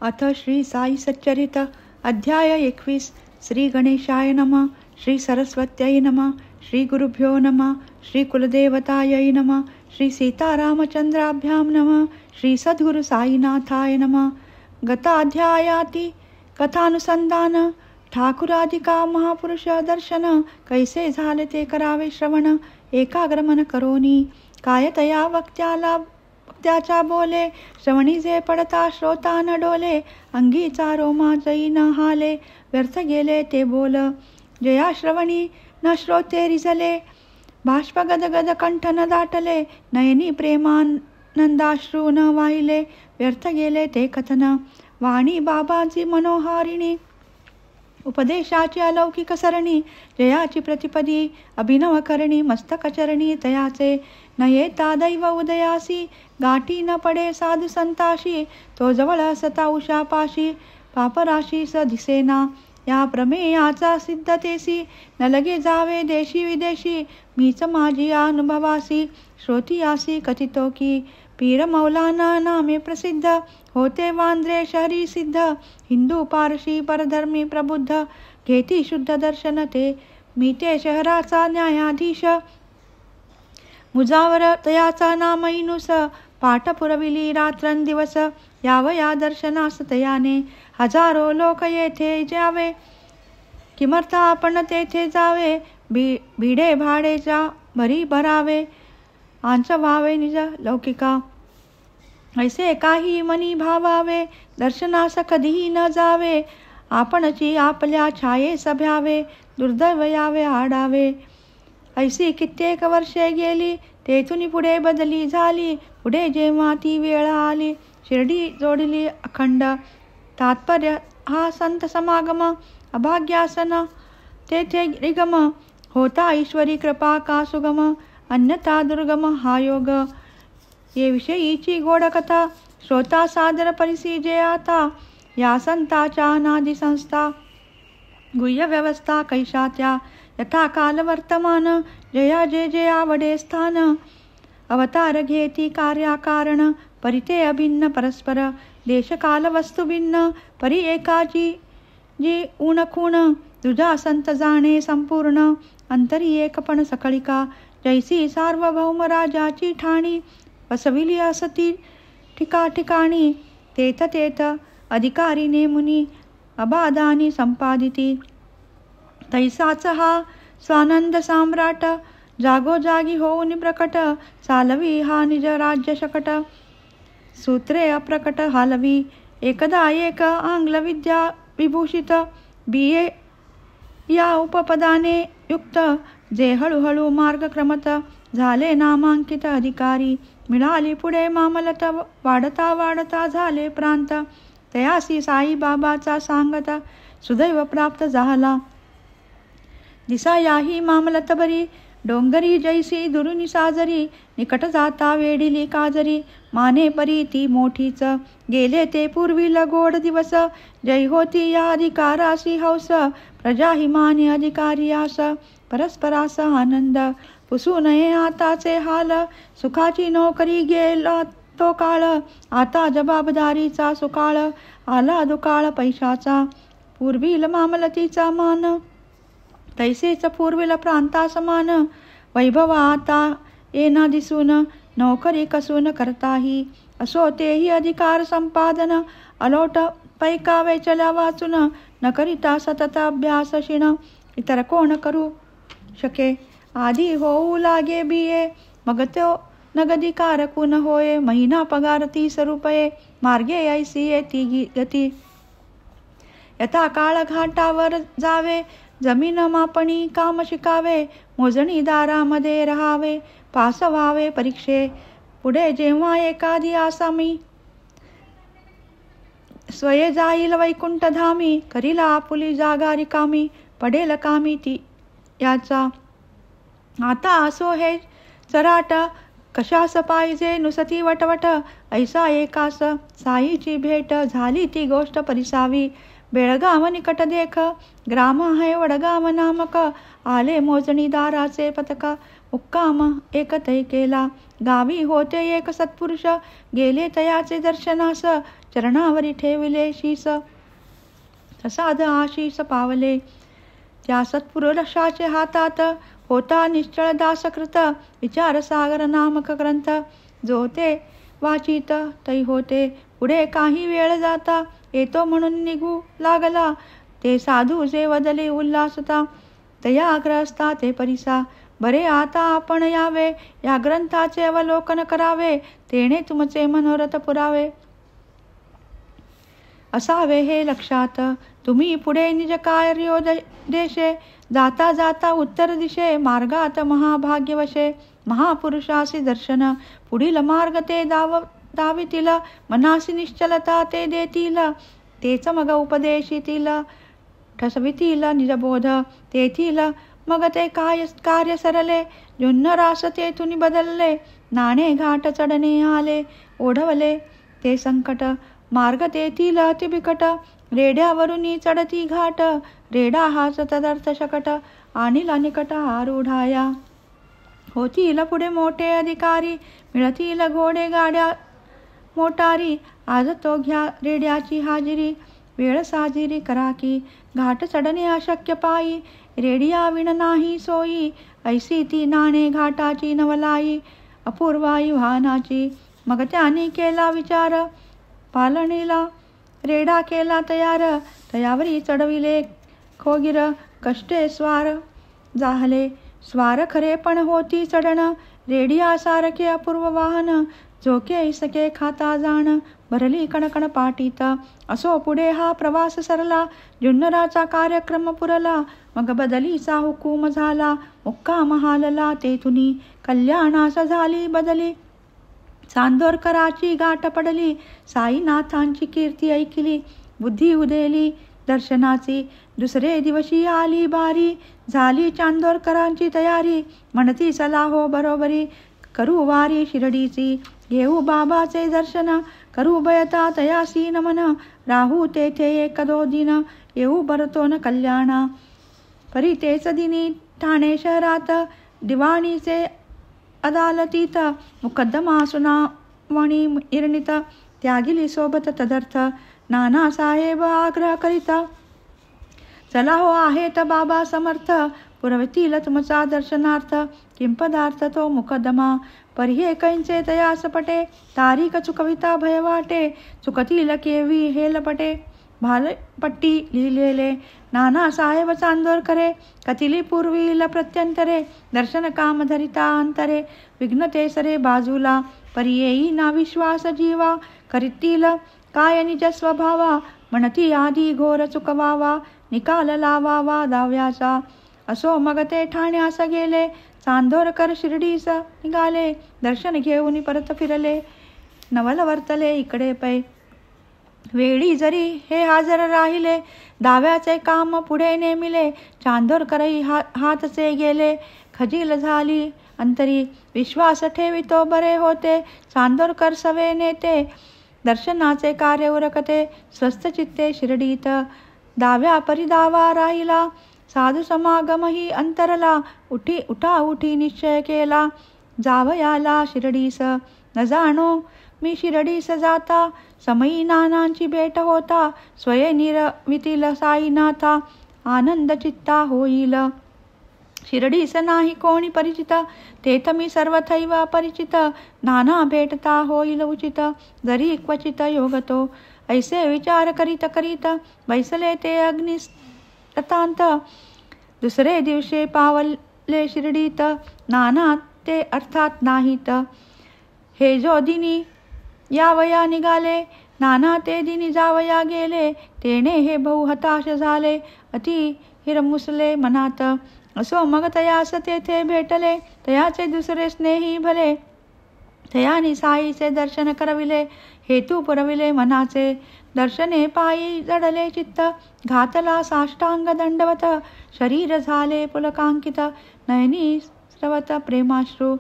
अथ श्री साई सच्चरित अध्याय 21. श्री गणेशाय नमः. श्री सरस्वत्यै नमः. श्री गुरुभ्यो नमः. श्री कुलदेवतायै नमः. श्री सीतारामचंद्राभ्यां नमः. श्री सद्गुरु साईनाथाय नमः. गताध्यायाति कथानुसंधान. ठाकुरादिका महापुरुष दर्शन कैसे झाले ते करावे श्रवण. एकाग्रमन करोनी कायतया वक्त्याच्या बोले. श्रवणी जे पडता श्रोता न डोले. अंगीचा रोमा जई न हाले. व्यर्थ गेले ते बोल जया श्रवणी न श्रोते रिझले. बाष्प गदगद कंठ न दाटले. नयनी प्रेमानंदाश्रू न वाहिले. व्यर्थ गेले ते कथन वाणी बाबांची मनोहारिणी. उपदेशाची अलौकिक सरणी. जयाची प्रतिपदी अभिनव करणी. मस्तकचरणी तयाचे न येता दैव उदयासी. गाठी न पडे साधू संताशी. तो जवळ असता उशापाशी. पापराशी स दिसेना या प्रमेयाचा सिद्धतेसी. न लगे जावे देशी विदेशी. मीच माझी अनुभवासी. श्रोतियासी कथितो की पीर मौलाना नामे प्रसिद्ध. होते वांद्रे शहरी सिद्ध. हिंदू पारशी परधर्मी प्रबुद्ध. घेती शुद्ध दर्शन ते मी ते शहराचा न्यायाधीश. मुजावर तयाचा नाम इनुस. पाठ पुरविली रात्रंदिवस. यावया दर्शनास तयाने हजारो लोक येथे जावे. किमर्थ आपण तेथे जावे. भिडे भाडेच्या भरी भरावे. आंच व्हावे निज लौकिका. ऐसे काही मनी भावावे. दर्शनास कधीही न जावे. आपणची आपल्या छाये सभ्यावे. दुर्दैव यावे आडावे. ऐसी कित्येक वर्षे गेली. तेथून पुढे बदली झाली. पुढे जेव्हा ती वेळ आली. शिर्डी जोडली अखंड. तात्पर्य हा संत समागम. अभाग्यासन तेथे रिगम. होता ईश्वरी कृपा का सुगम. अन्यथा दुर्गम हा योग. ये विषयीची गोड कथा श्रोता सादर परिसीजे आता. या संताच्या नादी संस्था गुह्य व्यवस्था कैशा त्या. यथा काल वर्तमान जया जे जे आवडे स्थान. अवतार घेती कार्याकारण. परिते अभिन्न परस्पर. देशकाल वस्तू भिन्न परी एकाची जी ऊणखूण. तुझा संत जाणे संपूर्ण. अंतरी एकपण सकळिका. जैसी सार्वभौम राजाची ठाणी. वसविली असती ठिकाठिकाणी. तेथ तेथ अधिकारी नेमुनी. अबाधानी संपादिती. तैसाच हा स्वानंद सम्राट. जागोजागी होऊन प्रकट. चालवी हा निज राज्य शकट. सूत्रे अप्रकट हालवी. एकदा एक आंग्ल विद्या विभूषित. BA या उपपदाने युक्त. जे हळूहळू मार्गक्रमत झाले नामांकित अधिकारी. मिळाली पुढे मामलत. वाढता वाढता झाले प्रांत. तयासी साईबाबाचा सांगत सुदैव प्राप्त झाला. दिसा याही मामलत बरी. डोंगरी जैसी दुरुनी साजरी. निकट जाता वेढिली काजरी. माने परी ती मोठीच. गेले ते पूर्वील गोड दिवस. जय होती या अधिकारासी हौस. प्रजा ही माने अधिकारियास. परस्परास आनंद पुसू नये आताचे हाल. सुखाची नोकरी गेला तो काळ. आता जबाबदारीचा सुकाळ. आला दुकाळ पैशाचा. पूर्वील मामलतीचा मान. तैसेच पूर्वील प्रांता समान. वैभव आता येना दिसून. नोकरी कसून करताही. असो तेही अधिकार संपादन. अलोट पैका वेचल्या वाचून. न करिता सतत अभ्यास शिण. इतर कोण करू शके. आधी होऊ लागे BA. मग तो नगदी कारकून होय. महिना पगार 30 रुपये. मार्गे ऐसी येती गती. यथा काळ घाटावर जावे. जमीन मापणी काम शिकावे. मोजणीदारामध्ये राहावे. पास व्हावे परीक्षे. पुढे जेव्हा एखादी आसामी स्वये जाईल वैकुंठ धामी. करीला आपुली जागा रिकामी. पडेल कामी ती याचा. आता असो हे चराट. कशास पाहिजे नुसती वटवट. ऐसा एकास साईची भेट. झाली ती गोष्ट परिसावी. बेळगाव निकट देख. ग्राम आहे वडगाव नामक. आले मोजणीदाराचे पथक. मुक्काम एकतै केला. गावी होते एक सत्पुरुष. गेले तयाचे दर्शनास. चरणावरी ठेविले शीस, प्रसाद आशीष पावले. त्या सत्पुरुषाचे हातात होता निश्चळ दासकृत, विचार सागर नामक ग्रंथ. जो ते वाचित तै होते, पुढे काही वेळ जाता. येतो म्हणून निघू लागला, ते साधू जे वदले उल्हासता. तयाग्रस्ता ते परिसा, बरे आता आपण यावे. या ग्रंथाचे अवलोकन करावे, तेणे तुमचे मनोरथ पुरावे. असावे हे लक्षात तुम्ही पुढे निज कार्योदेशे. जाता जाता उत्तर दिशे, मार्गात महाभाग्यवशे. महापुरुषासी दर्शन, पुढील मार्ग ते दावितील. मनासी निश्चलता ते देतील, तेच मग उपदेशितील. ठसवितील निजबोध तेथील, मग ते कार्य सरले. जुन्न रास तेथुनी बदलले, नाणे घाट चढणे आले. ओढवले ते संकट, मार्ग तेथील अति बिकट. रेड्यावरुनी चढती घाट, रेडा हाच तदर्थ शकट. आणिला निकट आरूढाया, होतील पुढे मोठे अधिकारी. मिळतील घोडे गाड्या मोटारी, आज तो घ्या रेड्याची हाजिरी. वेळ साजिरी करा की, घाट चढणे अशक्य पायी. रेडिया विण नाही सोयी, ऐसी ती नाणे घाटाची नवलाई. अपूर्वाई वाहनाची, मग त्याने केला विचार. पालणीला रेडा केला तयार, तयावरी चढविले खोगीर. कष्टे स्वार जाहले, स्वार खरे पण होती चढण. रेडिया सारखे अपूर्व वाहन, झोके इसके खाता जाण. भरली कणकण पाटीत, असो पुढे हा प्रवास सरला. जुन्नराचा कार्यक्रम पुरला, मग बदलीचा हुकूम झाला. मुक्काम हालला तेथुनी, कल्याणास झाली बदली. चांदोरकराची गाठ पडली, साईनाथांची कीर्ती ऐकली. बुद्धी उदेली दर्शनाची, दुसरे दिवशी आली बारी. झाली चांदोरकरांची तयारी, म्हणती चला हो बरोबरी. करू वारी शिर्डीची, घेऊ बाबाचे दर्शन. करू बयता तयासी नमन, राहू तेथे एक दो दिन. येऊ बरतो न कल्याणा, परी तेच दिनी ठाणे शहरात. दिवाणीचे अदालतीत, मुकद्दमा सुनावणी इरणित. त्यागिली सोबत तदर्थ, नानासाहेब आग्रह करिता. चला हो आहेत बाबा समर्थ, पुरवतील तुमचा दर्शनार्थ. किंपदार्थ तो मुकद्दमा, पर्ये कैंचे तयास पटे. तारीख चुकविता भय वाटे, चुकतील केवी हेलपटे. भालपट्टी लिहिलेले नानासाहेब चांदोरकरे. कथिली पूर्वील प्रत्यंतरे, दर्शन काम धरिता अंतरे. विघ्नते सरे बाजूला, पर्येई ना विश्वास जीवा. करीतील काय निज स्वभावा, म्हणती आधी घोर चुकवावा. निकाल लावावा दाव्याचा, असो मग ते ठाण्यास गेले. चांदोरकर शिर्डीस निघाले, दर्शन घेऊन परत फिरले. नवल वर्तले इकडे पै, वेळी जरी हे हजर राहिले. दाव्याचे काम पुढे नेमिले, चांदोरकरही हातचे गेले. खजील झाली अंतरी, विश्वास ठेवितो बरे होते. चांदोरकर सवे नेते, दर्शनाचे कार्य उरकते. स्वस्थ चित्ते शिर्डीत, दाव्या परिदावा राहिला. साधू समागमही अंतरला, उठी निश्चय केला. जावयाला शिर्डीस, न जाणो मी शिर्डीस जाता. समयी नानांची भेट होता, स्वये निरवितील साईनाथा. आनंद चित्ता होईल, शिर्डीस नाही कोणी परिचित. तेथ मी सर्वथैव परिचित, नाना भेटता होईल उचित. जरी क्वचित योगतो, ऐसे विचार करीत करीत. बैसले ते अग्निरतांत, दुसरे दिवशी पावले शिर्डीत. नाना ते अर्थात नाहीत, हे जो दिनी यावया निघाले. नाना ते दिनी जावया गेले, तेणे हे बहु हताश झाले. अति हिरमुसले मनात, असो मग तयास तेथे भेटले. तयाचे दुसरे स्नेही भले, तयानी साईचे दर्शन करविले. हेतू पुरविले मनाचे, दर्शने पायी जडले चित्त. घातला साष्टांग दंडवत, शरीर झाले पुलकांकित. नयनी स्रवत प्रेमाश्रू,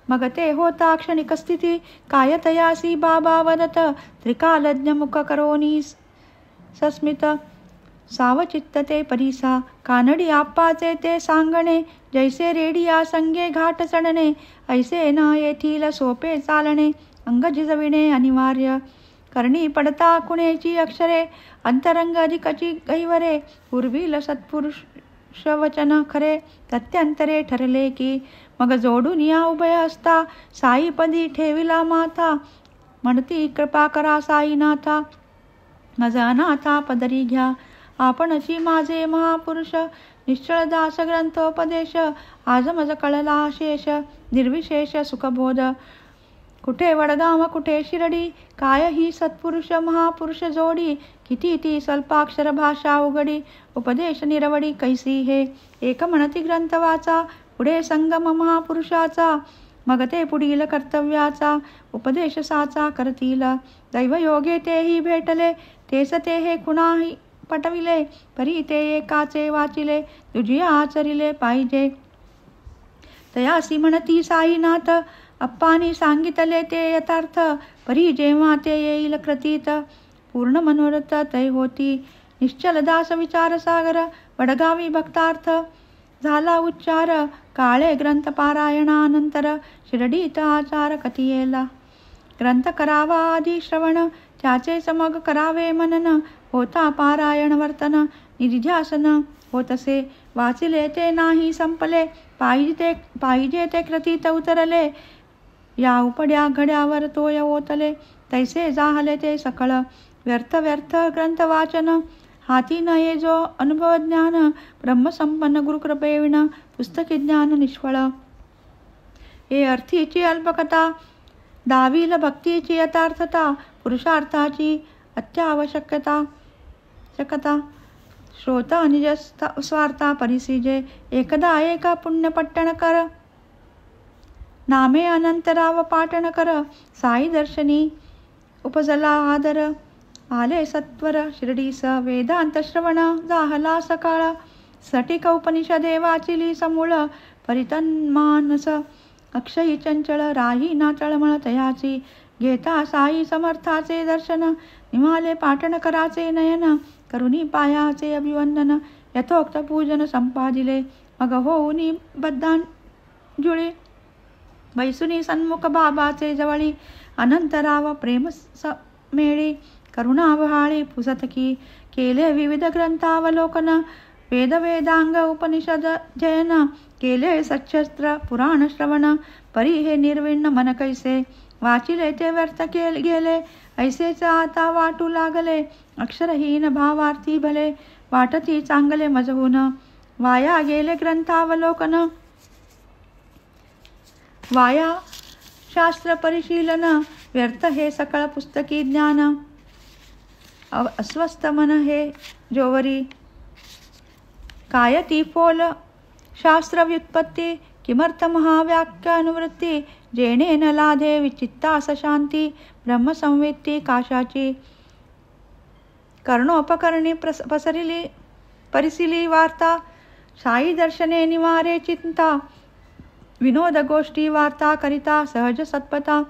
मग ते होता क्षणिक स्थिती. काय तयासी बाबा वदत, त्रिकालज्ञ मुख करोनी सस्मित. सावचित्त ते परिसा, कानडी आप्पाचे ते सांगणे. जैसे रेडिया संगे घाट चढणे, ऐसे न येथील सोपे चालणे. अंग झिजविणे अनिवार्य, करणी पडता कुणेची अक्षरे, अंतरंग अधिकची गैवरे. पूर्वील सत्पुरुष वचन खरे, प्रत्यंतरे ठरले की. मग जोडून या उभय असता, साईपदी ठेविला माथा. म्हणती कृपा करा साईनाथा, मज अनाथा पदरी घ्या. आपणची माझे महापुरुष, निश्चळ दास ग्रंथोपदेश. आज मज कळला शेष, निर्विशेष सुखबोध. कुठे वडगाव कुठे शिरडी, काय ही सत्पुरुष महापुरुष जोडी. किती ती स्वल्पाक्षर भाषा उघडी, उपदेश निरवडी कैसी हे. एक म्हणती ग्रंथ वाचा, पुढे संगम महापुरुषाचा. मग ते पुढील कर्तव्याचा, उपदेश साचा करतील. दैवयोगे तेही भेटले, तेच ते हे कुणाही पटविले. परी ते एकाचे वाचिले, तुझी आचरिले पाहिजे. तयासी म्हणती साईनाथ, अप्पानी सांगितले ते यथार्थ. परी जेव्हा ते येईल कृतीत, पूर्ण मनोरथ तै होती. निश्चल दास विचार सागर, वडगावी भक्तार्थ झाला उच्चार. काळे ग्रंथ पारायणानंतर, शिर्डीत आचार कथियेला. ग्रंथ करावा आधी श्रवण, त्याचेच मग करावे मनन. होता पारायण वर्तन, निधिध्यासन होतसे. वाचिले ते नाही संपले, पाहिजे ते कृतीत उतरले. या उपड्या घड्यावर तोय ओतले, तैसे जाहले ते सकळ. व्यर्थ व्यर्थ ग्रंथ वाचन, हाती न ये जो अनुभव ज्ञान. ब्रह्मसंपन्न गुरुकृपेविण, पुस्तकी ज्ञान निष्फळ. हे अर्थीची अल्पकथा, दावील भक्तीची यथार्थता. पुरुषार्थाची अत्यावश्यकता. श्रोता निज स्वार्था परिसिजे, एकदा एक पुण्यपट्टण कर. नामे अनंतराव पाटण कर. साई दर्शनी उपजला आदर, आले सत्वर शिर्डीस. वेदांत श्रवण जाहला सकाळ, सटिक उपनिषदे वाचिली समूळ. परितन्मानस अक्षयी चंचळ, राही ना तळमळ तयाची. घेता साई समर्थाचे दर्शन, निमाले पाटण कराचे नयन. करुणी पायाचे अभिवंदन, यथोक्त पूजन संपादिले. मग होऊनी बद्धांजुळी, बैसुनी सन्मुख बाबाचे जवळी. अनंतराव प्रेम मेळी, करुणा वहाळी पुसतकी. केले विविध ग्रंथावलोकन, वेद वेदांग उपनिषद जयन. केले सच्छस्त्र पुराण श्रवण, परी हे निर्विण्ण मन कैसे. वाचिले ते व्यर्थ गेले, ऐसेच आता वाटू लागले. अक्षरहीन भावार्थी भले, वाटती चांगले मजहून. वाया गेले ग्रंथावलोकन, वाया शास्त्र परिशीलन. व्यर्थ हे सकळ पुस्तकी ज्ञान, अस्वस्थ मन हे जोवरी. काय ती फोल शास्त्र व्युत्पत्ती, किमर्थ महाव्याख्यानुवृत्ती. जेणे न लाधे विचित्तास शांती, ब्रह्मसंवेत्ती काशाची. कर्णोपकरणी परिसिली वार्ता, साई दर्शने निवारे चिंता. विनोद गोष्टी वार्ता करिता, सहज सत्पथा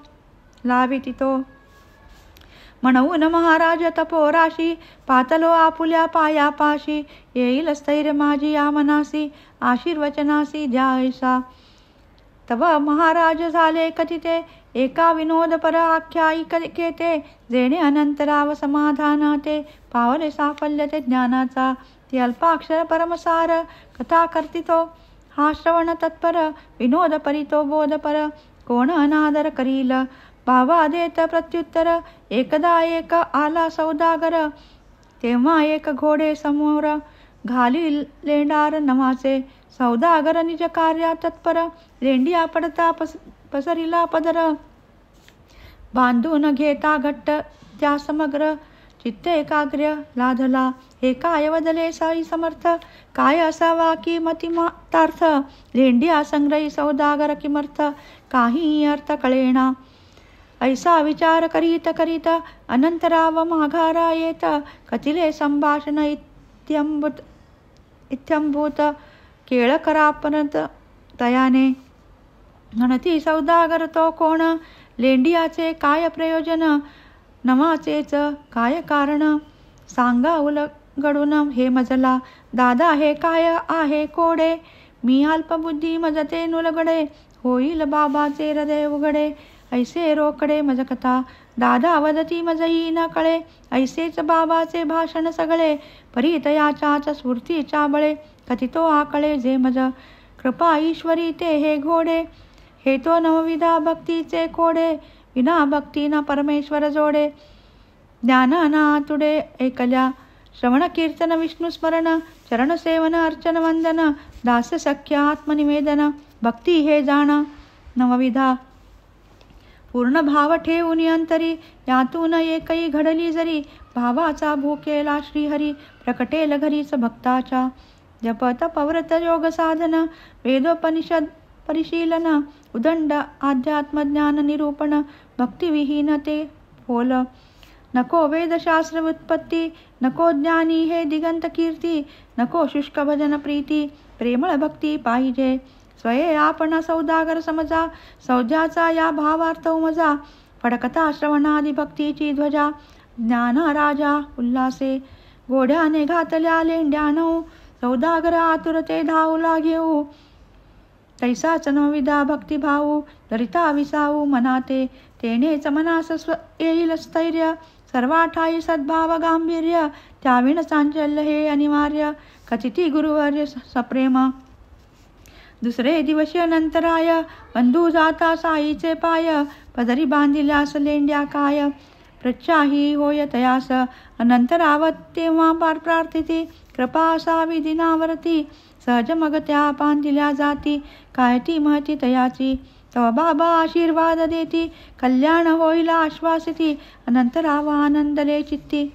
लाविती तो. म्हणून महाराज तपोराशी, पातलो आपुल्या पायापाशी. येईल स्थैर्य माझी या मनासी, आशीर्वचनासी द्या ऐसा. तव महाराज झाले कथिते, एका विनोदपर आख्यायिकेते. जेणे अनंतराव समाधानाते, पावले साफल्य ते ज्ञानाचा. ती अल्पाक्षर परमसार, कथा करतितो हा श्रवण तत्पर. विनोद परितो बोधपर, कोण अनादर करील. भावा देत प्रत्युत्तर, एकदा एक आला सौदागर. तेव्हा एक घोडे समोर, घाली लेंडार नमाचे. सौदागर निज कार्या तत्पर, लेंडिया पडता पसरिला पदर. बांधून घेता घट्ट त्या समग्र, चित्ते एकाग्र लाधला. हे काय वदले साई समर्थ, काय असावा की मतिमातार्थ. लेंडिया संग्रही सौदागर किमर्थ, काही अर्थ कळेना. ऐसा विचार करीत करीत, अनंतराव माघारा येत. कथिले संभाषण इत्यंभूत, केळकरापर्यंत तयाने. म्हणती सौदागर तो कोण, लेंडियाचे काय प्रयोजन. नमाचेच काय कारण, सांगा उलगडून हे मजला. दादा हे काय आहे कोडे, मी अल्पबुद्धी मजते नुलगडे. होईल बाबाचे हृदय उघडे, ऐसे रोकडे मजकथा. दादा वदती मजही न कळे, ऐसेच बाबाचे भाषण सगळे. परितयाच्याच स्फूर्तीच्या बळे, कथितो आकळे जे मज. कृपा ईश्वरी ते हे घोडे, हे तो नवविधा भक्तीचे कोडे. विना भक्ती न परमेश्वर जोडे. ज्ञान ना तुडे ऐकल्या, श्रवण कीर्तन विष्णू स्मरण. चरण सेवन अर्चन वंदन, दास सख्य आत्मनिवेदन. भक्ती हे जाण नवविधा, पूर्ण भाव ठेवून अंतरी. यातून एकही घडली जरी, भावाचा भूकेला श्रीहरी. प्रकटेल घरीच भक्ताच्या, जप तप व्रत योग साधन. वेदोपनिषद परिशीलन, उदंड आध्यात्मज्ञान निरूपण. भक्तिविहीन ते फोल, नको वेदशास्त्र व्युत्पत्ती. नको ज्ञानी हे दिगंत कीर्ती. नको शुष्क भजन प्रीती. प्रेमळ भक्ती पाहिजे, स्वये आपण सौदागर समजा. सौद्याचा या भावार्थ उमजा, फडकता श्रवणादी भक्तीची ध्वजा. ज्ञान राजा उल्हासे, घोड्याने घातल्या लेंड्यानो. सौदागर आतुरते धावला घेऊ, तैसाच नवविधा भक्तिभाऊ. दरिता विसाऊ मनाते, तेनेच मनास येईल स्थैर्य. सर्वाठाई सद्भाव गांभीर्य, त्याविण चांचल्य हे अनिवार्य. कथिती गुरुवर्य सप्रेम, दुसरे दिवशी अनंतराय. बंधू जाता साईचे पाय, पदरी बांधिल्यास लेंड्या काय. प्रच्छाही होय तयास, अनंतरावत तेव्हा पार प्रार्थिती. कृपा असावी दिनावरती, सहज मग त्या बांधिल्या जाती. काय ती महती तयाची, तव बाबा आशीर्वाद देती. कल्याण होईल आश्वासिती, अनंतरावा आनंदले चित्ती.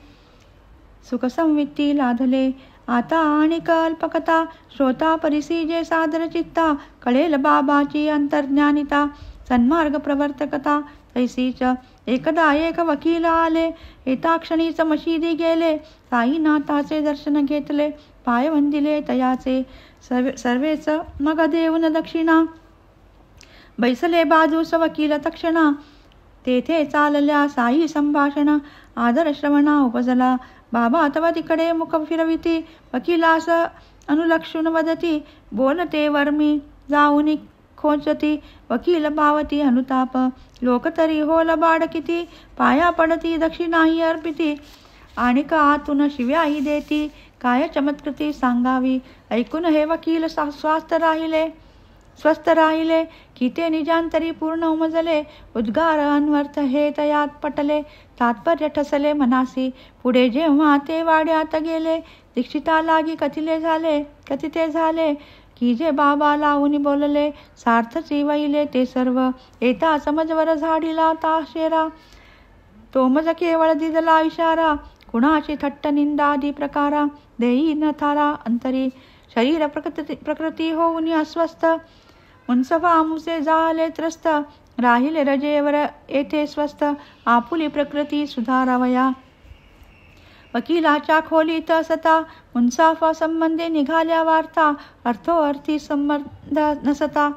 सुखसंवित्ती लाधले आता आणि कल्पकथा. श्रोता परिसी जे सादर चित्ता, कळेल बाबाची अंतर्ज्ञानिता. सन्मार्ग प्रवर्तकता तैसीच, एकदा एक वकील आले. एताक्षणीच मशिदी गेले, साईनाथाचे दर्शन घेतले. पाय वंदिले तयाचे सर्वेच, मग देऊन दक्षिणा. बैसले बाजूस वकील तक्षणा, तेथे चालल्या साई संभाषण. आदर श्रवणा उपजला, बाबा तव तिकडे मुख फिरविती. वकिलास अनुलक्षून वदती, बोलते वर्मी जाऊनी खोचती. वकील पावती अनुताप, लोक तरी होल बाड किती. पाया पडती दक्षिणाही अर्पिती, आणिक आतून शिव्याही देती. काय चमत्कृती सांगावी, ऐकून हे वकील स्वस्थ राहिले. की ते निजांतरी पूर्ण उमजले. उद्गार अन्वर्थ हे तयात पटले, तात्पर्य ठसले मनासी. पुढे जेव्हा ते वाड्यात गेले, दीक्षिता लागी कथिते झाले. की जे बाबा लावून बोलले, सार्थची वैले ते सर्व. येता समजवर झाडीला ताशेरा, तो मज केवळ दिदला इशारा. कुणाची थट्ट निंदादी प्रकारा, देई न थारा अंतरी. शरीर प्रकृती होऊन अस्वस्थ, मुनसफा मुसे झाले त्रस्त. राहिले रजेवर येथे स्वस्थ, आपुली प्रकृती सुधारावया. वकिलाच्या खोलीत सता, मुन्साफा संबंधी निघाल्या वार्ता. अर्थोअर्थी संबंध नसता,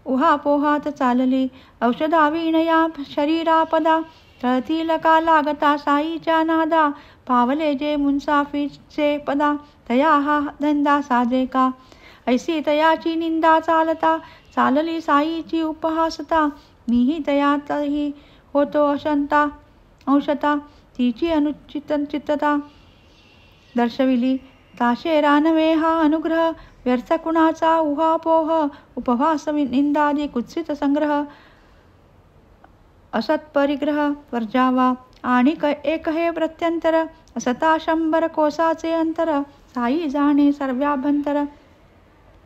उहापोहात चालली. औषधावीण या शरीरापदा, तळतील का लागता साईच्या नादा. पावले जे मुन्साफीचे पदा, तया हा धंदा साजे का. ऐसी तयाची निंदा चालता, चालली साईची उपहासता. मीही तयातही होतो अंशता, तिची अनुचित चित्तता दर्शविली. ताशेरा नव्हे हा अनुग्रह, व्यर्थ कुणाचा उहापोह. उपहास निंदादी कुत्सित संग्रह, असत्परिग्रह वर्जावा. आणि एक हे प्रत्यंतर, असता 100 कोसाचे अंतर. साई जाणे सर्वाभ्यंतर,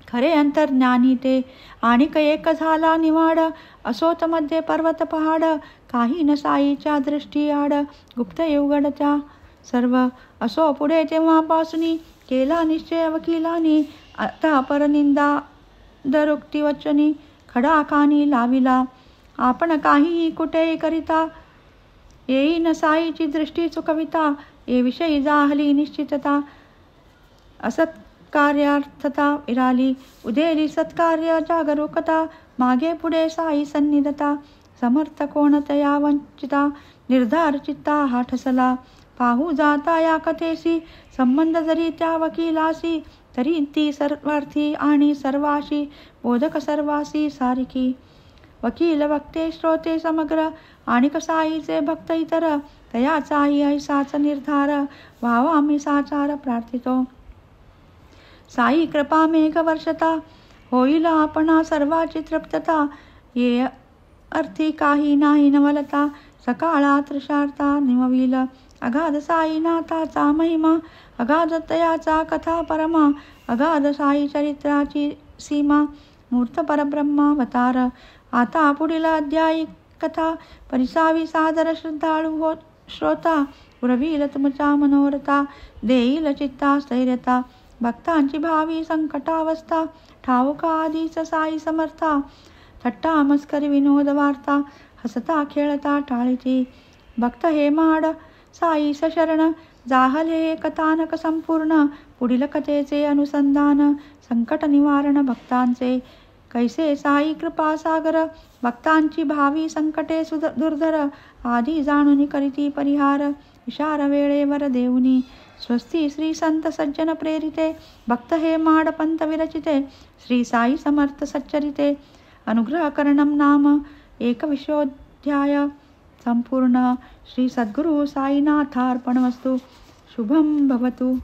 खरे अंतर्ज्ञानी ते. आणि एक झाला निवाड, असोत मध्ये पर्वत पहाड. काही न साईच्या दृष्टी आड, गुप्त उघडत्या सर्व. असो पुढे तेव्हापासून केला निश्चय वकिलानी. आता परनिंदा दरुक्ती वचनी, खडा कानी लाविला. आपण काहीही कुठेही करिता, येईन साईची दृष्टी चुकविता. ये विषयी जाहली निश्चितता, असत्कार्यार्थता विराली. उदेली सत्कार्य जागरूकता, मागे पुढे साई सन्निधता. समर्थ कोणतया वंचिता, निर्धार चित्ता हा ठसला. पाहू जाता या कथेसी, संबंध जरी त्या वकिलासी. तरी ती सर्वार्थी आणि सर्वाशी, बोधक सर्वासी सारिकी. वकील वक्ते श्रोते समग्र आणिक साईचे भक्त इतर तयाचाही ऐसाच निर्धार व्हावा मी साचार प्रार्थितो. साई कृपा मेघ वर्षता होईल आपणा सर्वाची तृप्तता ये अर्थी काही नाही नवलता सकाळा तृषार्था निमविल अगाध साईनाथाचा महिमा अगाध तयाचा कथा परमा अगाध साई चरित्राची सीमा मूर्त परब्रह्मावतार. आता पुढील अध्यायी कथा परिसावी सादर श्रद्धाळू हो श्रोता पुरवील तुमचा मनोरथा देईल चित्ता स्थैर्यता भक्तांची भावी संकटावस्था ठाऊका आधीच साई समर्था. थट्टा मस्करी विनोद वार्ता हसता खेळता टाळीची भक्त हे माड साई शरण जाहले कथानक संपूर्ण. पुढील कथेचे अनुसंधान संकट निवारण भक्तांचे कैसे साई कृपा सागर भक्तांची भावी संकटे दुर्धर आधी जाणून करीती परिहार विचार वेळेवर देऊनी. स्वस्ती श्री संत सज्जन प्रेरिते भक्त हे माड पंत विरचिते श्री साई समर्थ सच्चरिते अनुग्रह करणम नाम 21 संपूर्ण. श्री सद्गुरु साईनाथार्पणमस्तु. शुभम भवतु.